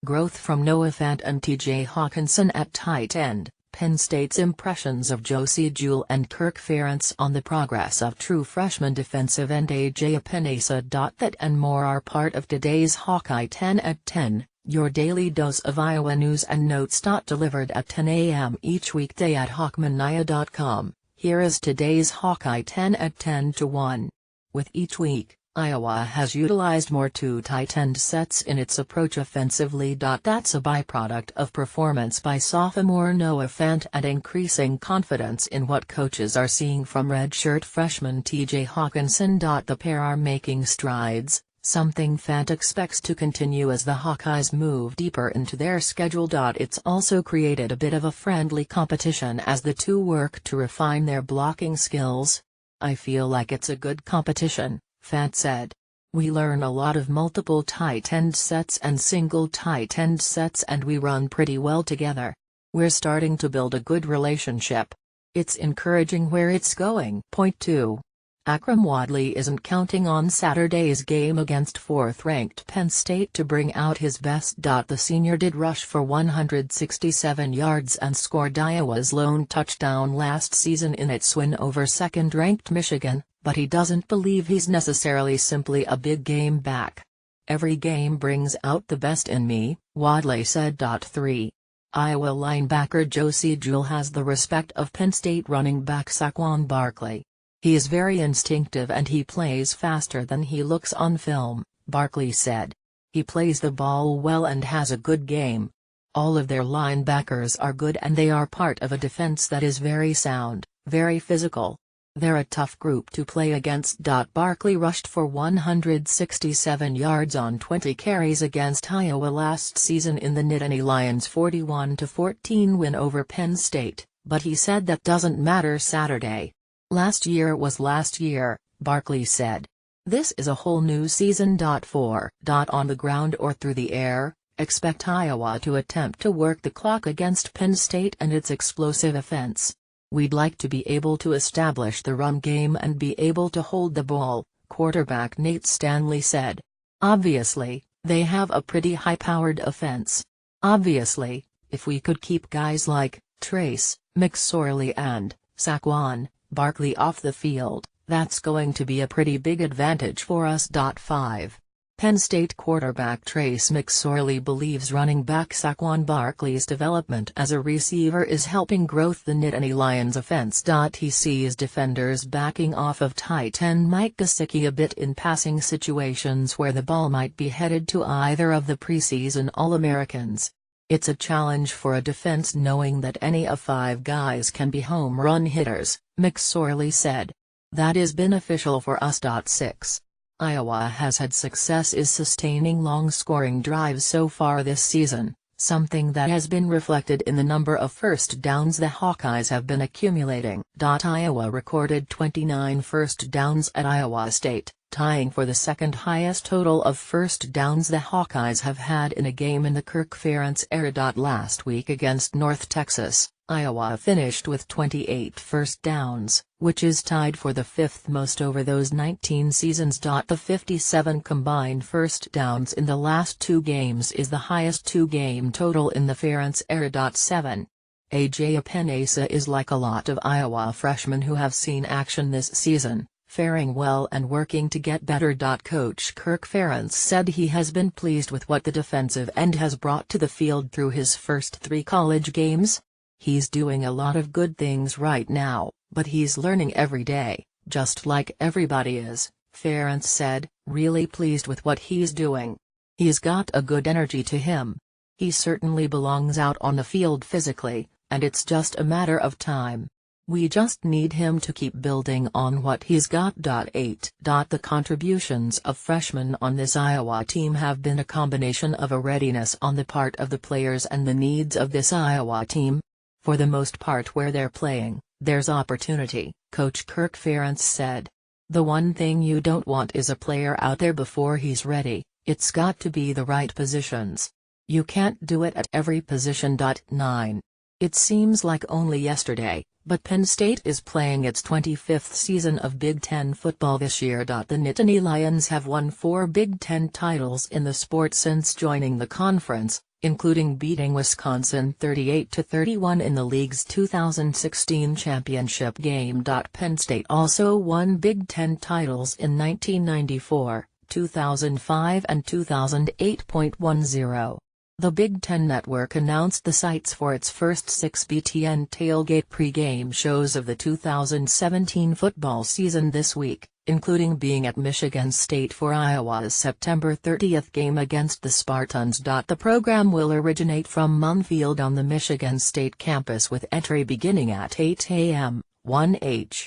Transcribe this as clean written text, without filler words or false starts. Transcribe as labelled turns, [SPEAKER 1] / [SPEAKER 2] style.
[SPEAKER 1] Growth from Noah Fant and T.J. Hawkinson at tight end. Penn State's impressions of Josie Jewell and Kirk Ferentz on the progress of true freshman defensive end A.J. Epinesa. That and more are part of today's Hawkeye 10 at 10, your daily dose of Iowa news and notes. Delivered at 10 a.m. each weekday at hawkmania.com. Here is today's Hawkeye 10 at 10 to 1. With each week, Iowa has utilized more two tight end sets in its approach offensively. That's a byproduct of performance by sophomore Noah Fant and increasing confidence in what coaches are seeing from redshirt freshman T.J. Hawkinson. The pair are making strides, something Fant expects to continue as the Hawkeyes move deeper into their schedule. It's also created a bit of a friendly competition as the two work to refine their blocking skills. "I feel like it's a good competition," Fant said. "We learn a lot of multiple tight end sets and single tight end sets, and we run pretty well together. We're starting to build a good relationship. It's encouraging where it's going." Point 2. Akrum Wadley isn't counting on Saturday's game against fourth-ranked Penn State to bring out his best. The senior did rush for 167 yards and scored Iowa's lone touchdown last season in its win over second-ranked Michigan, but he doesn't believe he's necessarily simply a big game back. "Every game brings out the best in me," Wadley said. 3. Iowa linebacker Josie Jewell has the respect of Penn State running back Saquon Barkley. "He is very instinctive and he plays faster than he looks on film," Barkley said. "He plays the ball well and has a good game. All of their linebackers are good and they are part of a defense that is very sound, very physical. They're a tough group to play against." Barkley rushed for 167 yards on 20 carries against Iowa last season in the Nittany Lions' 41-14 win over Penn State, but he said that doesn't matter Saturday. "Last year was last year," Barkley said. "This is a whole new season." 4. On the ground or through the air, expect Iowa to attempt to work the clock against Penn State and its explosive offense. "We'd like to be able to establish the run game and be able to hold the ball," quarterback Nate Stanley said. "Obviously, they have a pretty high-powered offense. Obviously, if we could keep guys like Trace McSorley and Saquon Barkley off the field, that's going to be a pretty big advantage for us." 5. Penn State quarterback Trace McSorley believes running back Saquon Barkley's development as a receiver is helping growth the Nittany Lions offense. He sees defenders backing off of tight end Mike Gesicki a bit in passing situations where the ball might be headed to either of the preseason All-Americans. "It's a challenge for a defense knowing that any of 5 guys can be home run hitters," McSorley said. "That is beneficial for us." 6. Iowa has had success is sustaining long-scoring drives so far this season, something that has been reflected in the number of first downs the Hawkeyes have been accumulating. Iowa recorded 29 first downs at Iowa State, tying for the second highest total of first downs the Hawkeyes have had in a game in the Kirk Ferentz era. Last week against North Texas, Iowa finished with 28 first downs, which is tied for the 5th most over those 19 seasons. The 57 combined first downs in the last 2 games is the highest 2-game total in the Ferentz era. 7. A.J. Epinesa is like a lot of Iowa freshmen who have seen action this season, faring well and working to get better. Coach Kirk Ferentz said he has been pleased with what the defensive end has brought to the field through his first 3 college games. "He's doing a lot of good things right now, but he's learning every day, just like everybody is," Ferentz said, "really pleased with what he's doing. He's got a good energy to him. He certainly belongs out on the field physically, and it's just a matter of time. We just need him to keep building on what he's got." 8. The contributions of freshmen on this Iowa team have been a combination of a readiness on the part of the players and the needs of this Iowa team. "For the most part where they're playing, there's opportunity," Coach Kirk Ferentz said. "The one thing you don't want is a player out there before he's ready. It's got to be the right positions. You can't do it at every position." 9. It seems like only yesterday, but Penn State is playing its 25th season of Big Ten football this year. The Nittany Lions have won 4 Big Ten titles in the sport since joining the conference, including beating Wisconsin 38-31 in the league's 2016 championship game. Penn State also won Big Ten titles in 1994, 2005 and 2008.10. The Big Ten Network announced the sites for its first 6 BTN tailgate pre-game shows of the 2017 football season this week, including being at Michigan State for Iowa's September 30 game against the Spartans. The program will originate from Munn Field on the Michigan State campus with entry beginning at 8 a.m., 1H.